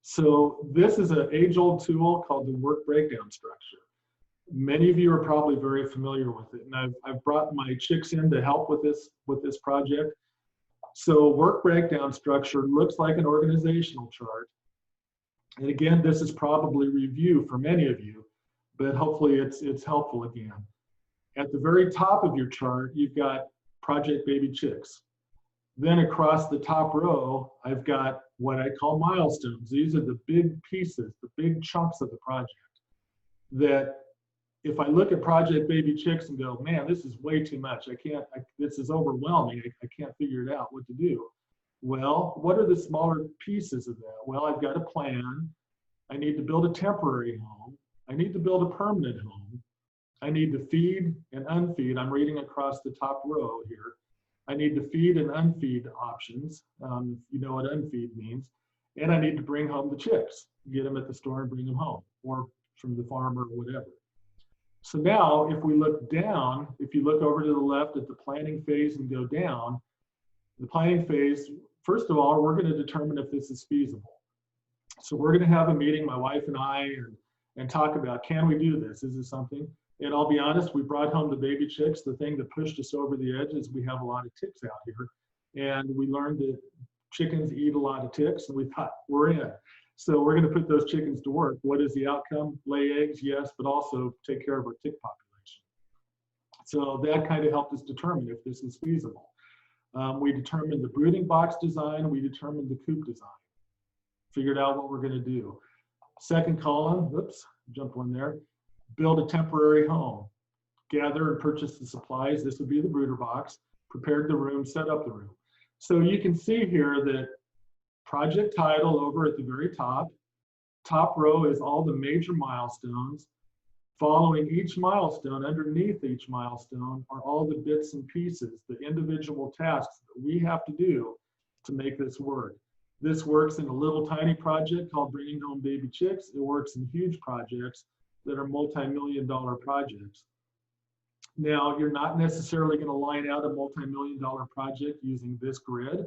So this is an age-old tool called the work breakdown structure. Many of you are probably very familiar with it, and I've brought my chicks in to help with this project. So work breakdown structure looks like an organizational chart. And again, this is probably review for many of you, but hopefully it's helpful again. At the very top of your chart, you've got project baby chicks. Then across the top row, I've got what I call milestones. These are the big pieces, the big chunks of the project that if I look at project baby chicks and go, man, this is way too much. This is overwhelming. I can't figure it out what to do. Well, what are the smaller pieces of that? Well, I've got a plan. I need to build a temporary home. I need to build a permanent home. I need to feed and unfeed. I'm reading across the top row here. I need to feed and unfeed options. You know what unfeed means. And I need to bring home the chicks, get them at the store and bring them home, or from the farm or whatever. So now if we look down, if you look over to the left at the planning phase and go down, the planning phase first of all, we're going to determine if this is feasible. So we're going to have a meeting, my wife and I, and talk about, can we do this? Is this something? And I'll be honest, we brought home the baby chicks. The thing that pushed us over the edge is we have a lot of ticks out here. And we learned that chickens eat a lot of ticks, and we thought, we're in. So we're going to put those chickens to work. What is the outcome? Lay eggs, yes, but also take care of our tick population. So that kind of helped us determine if this is feasible. We determined the brooding box design. We determined the coop design. Figured out what we're going to do. Second column, whoops, jumped one there. Build a temporary home. Gather and purchase the supplies. This would be the brooder box. Prepared the room, set up the room. So you can see here that project title over at the very top. Top row is all the major milestones. Following each milestone, underneath each milestone, are all the bits and pieces, the individual tasks that we have to do to make this work. This works in a little tiny project called Bringing Home Baby Chicks. It works in huge projects that are multi-million-dollar projects. Now, you're not necessarily going to line out a multi-million-dollar project using this grid.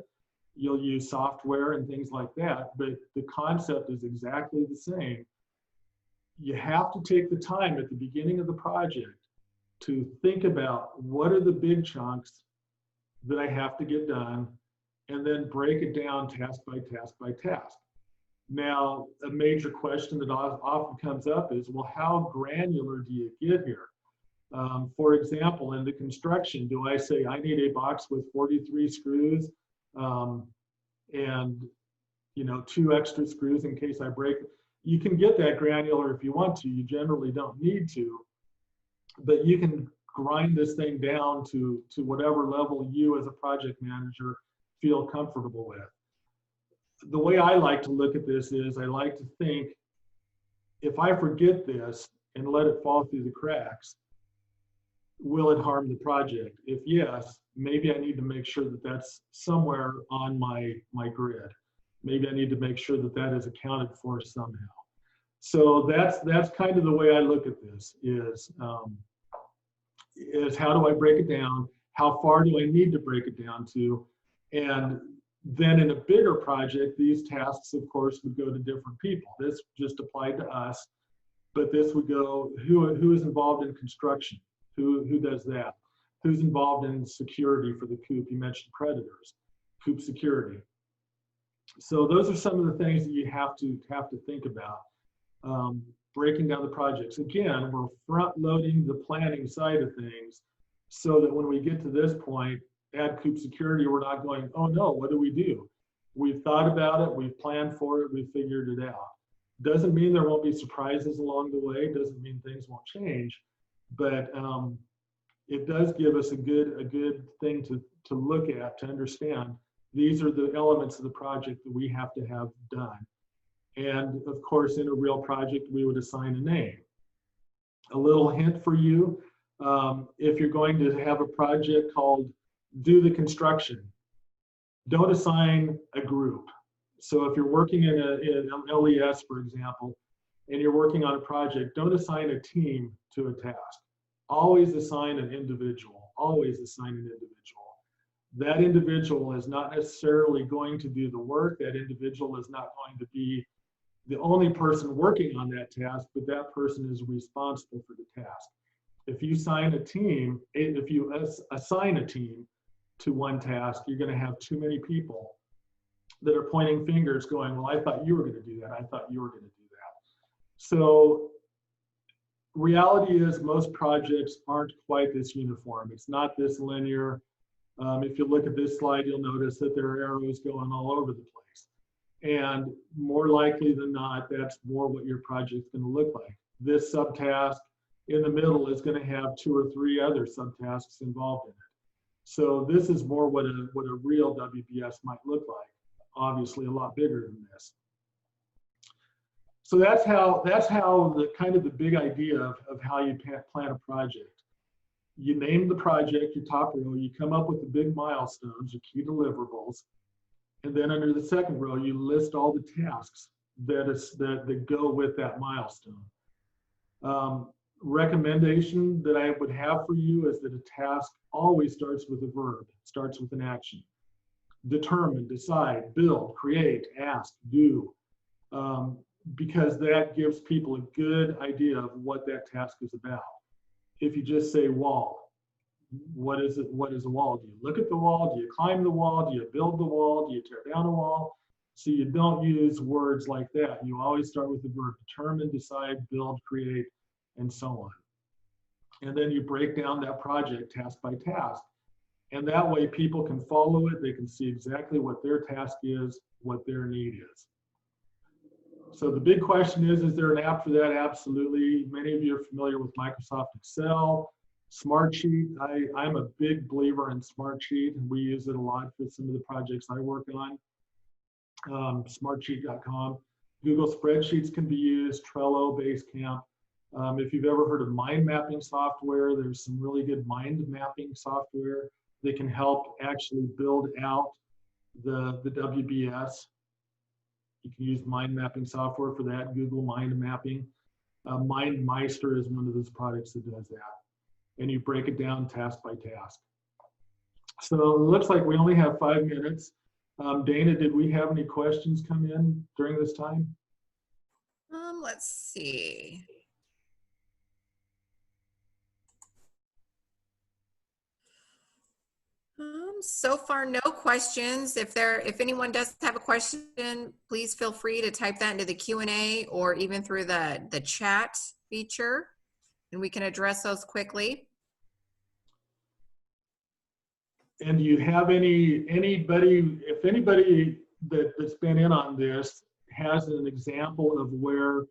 You'll use software and things like that, but the concept is exactly the same. You have to take the time at the beginning of the project to think about what are the big chunks that I have to get done, and then break it down task by task by task. Now, a major question that often comes up is, well, how granular do you get here? For example, in the construction, do I say I need a box with 43 screws and 2 extra screws in case I break it? You can get that granular if you want to. You generally don't need to, but you can grind this thing down to whatever level you as a project manager feel comfortable with. The way I like to look at this is I like to think, if I forget this and let it fall through the cracks, will it harm the project? If yes, maybe I need to make sure that that's somewhere on my grid. Maybe I need to make sure that that is accounted for somehow. So that's kind of the way I look at this is how do I break it down? How far do I need to break it down to? And then in a bigger project, these tasks, of course, would go to different people. This just applied to us, but this would go, who is involved in construction? Who does that? Who's involved in security for the coop? You mentioned predators, coop security. So those are some of the things that you have to think about. Breaking down the projects. Again, we're front loading the planning side of things so that when we get to this point, add coop security, we're not going, oh no, what do we do? We've thought about it, we've planned for it, we've figured it out. Doesn't mean there won't be surprises along the way, doesn't mean things won't change, but it does give us a good thing to look at, to understand. These are the elements of the project that we have to have done. And of course, in a real project, we would assign a name. A little hint for you, if you're going to have a project called Do the Construction, don't assign a group. So if you're working in an LES, for example, and you're working on a project, don't assign a team to a task. Always assign an individual, always assign an individual. That individual is not necessarily going to do the work. That individual is not going to be the only person working on that task, but that person is responsible for the task. If you assign a team to one task, you're going to have too many people that are pointing fingers going, well, I thought you were going to do that. I thought you were going to do that. So reality is most projects aren't quite this uniform. It's not this linear. If you look at this slide, you'll notice that there are arrows going all over the place. And more likely than not, that's more what your project's going to look like. This subtask in the middle is going to have 2 or 3 other subtasks involved in it. So this is more what a real WBS might look like. Obviously, a lot bigger than this. So that's how the kind of the big idea of how you plan a project. You name the project, your top row, you come up with the big milestones, your key deliverables, and then under the second row, you list all the tasks that go with that milestone. Recommendation that I would have for you is that a task always starts with a verb, starts with an action. determine, decide, build, create, ask, do, because that gives people a good idea of what that task is about. If you just say wall, what is it? What is a wall? Do you look at the wall? Do you climb the wall? Do you build the wall? Do you tear down a wall? So you don't use words like that. You always start with the verb determine, decide, build, create, and so on. And then you break down that project task by task. And that way people can follow it. They can see exactly what their task is, what their need is. So the big question is there an app for that? Absolutely. Many of you are familiar with Microsoft Excel, Smartsheet. I'm a big believer in Smartsheet, and we use it a lot for some of the projects I work on. Smartsheet.com. Google Spreadsheets can be used, Trello, Basecamp. If you've ever heard of mind mapping software, there's some really good mind mapping software that can help actually build out the WBS. You can use mind mapping software for that, Google Mind Mapping. MindMeister is one of those products that does that. And you break it down task by task. So it looks like we only have 5 minutes. Dana, did we have any questions come in during this time? Let's see. So far, no questions. If anyone does have a question, please feel free to type that into the Q&A or even through the chat feature, and we can address those quickly. And do you have anybody, if anybody that's been in on this has an example of where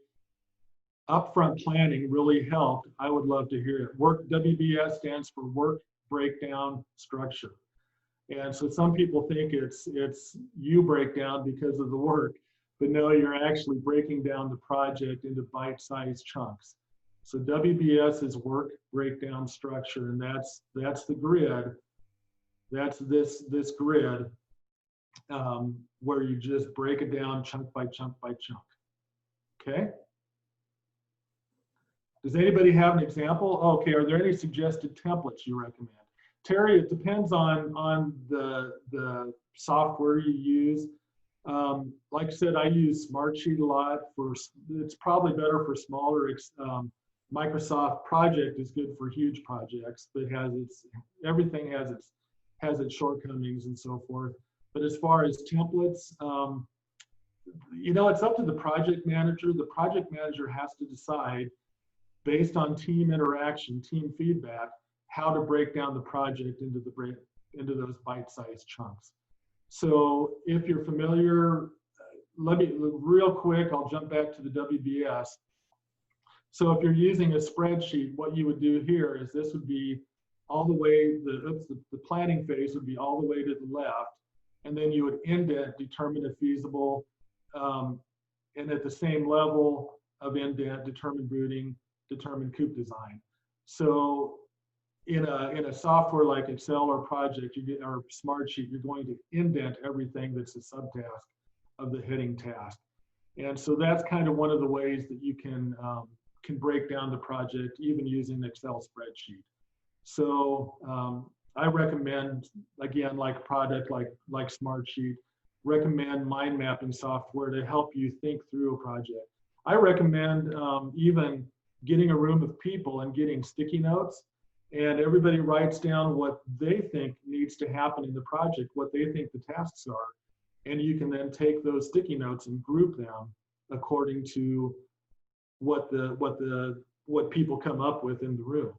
upfront planning really helped, I would love to hear it. WBS stands for Work Breakdown Structure. And so some people think it's you breakdown because of the work, but no, you're actually breaking down the project into bite-sized chunks. So WBS is Work Breakdown Structure, and that's the grid. That's this grid where you just break it down chunk by chunk by chunk. Okay? Does anybody have an example? Okay, are there any suggested templates you recommend? Terry, it depends on the software you use. Like I said, I use Smartsheet a lot. It's probably better for smaller. Microsoft Project is good for huge projects, but everything has its shortcomings and so forth. But as far as templates, it's up to the project manager. The project manager has to decide, based on team interaction, team feedback, how to break down the project into those bite-sized chunks. So if you're familiar, real quick, I'll jump back to the WBS. So if you're using a spreadsheet, what you would do here is this would be all the way, the planning phase would be all the way to the left, and then you would indent, determine if feasible, and at the same level of indent, determine routing, determine coop design. So in a software like Excel or Project or Smartsheet, you're going to indent everything that's a subtask of the heading task. And so that's kind of one of the ways that you can break down the project, even using an Excel spreadsheet. So I recommend, again, like a product like Smartsheet, recommend mind mapping software to help you think through a project. I recommend even getting a room of people and getting sticky notes, and everybody writes down what they think needs to happen in the project, what they think the tasks are. And you can then take those sticky notes and group them according to what people come up with in the room.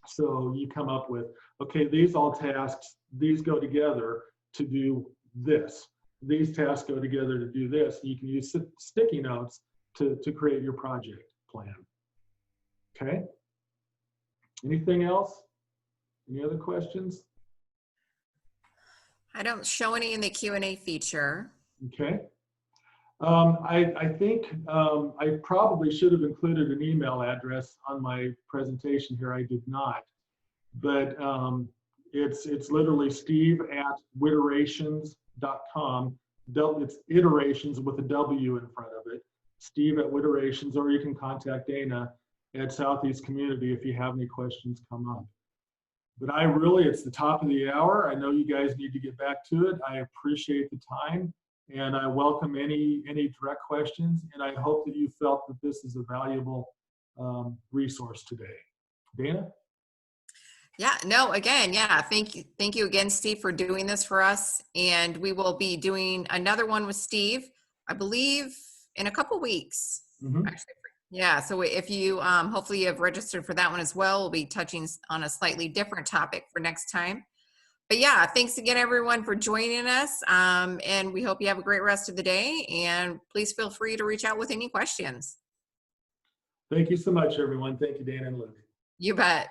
So you come up with, okay, these all tasks, these go together to do this. These tasks go together to do this. You can use sticky notes to create your project plan. Okay? Anything else? Any other questions? I don't show any in the Q&A feature. Okay. I think I probably should have included an email address on my presentation here. I did not, but it's literally steve@witterations.com. It's iterations with a W in front of it. Steve@witterations, or you can contact Dana at Southeast Community if you have any questions come up. But it's the top of the hour. I know you guys need to get back to it. I appreciate the time, and I welcome any direct questions, and I hope that you felt that this is a valuable resource today. Dana? Yeah, no, again, yeah, thank you again, Steve, for doing this for us. And we will be doing another one with Steve, I believe, in a couple weeks. Mhm. Actually, yeah, so if you hopefully you have registered for that one as well, we'll be touching on a slightly different topic for next time. But yeah, thanks again, everyone, for joining us. And we hope you have a great rest of the day. And please feel free to reach out with any questions. Thank you so much, everyone. Thank you, Dana and Luke. You bet.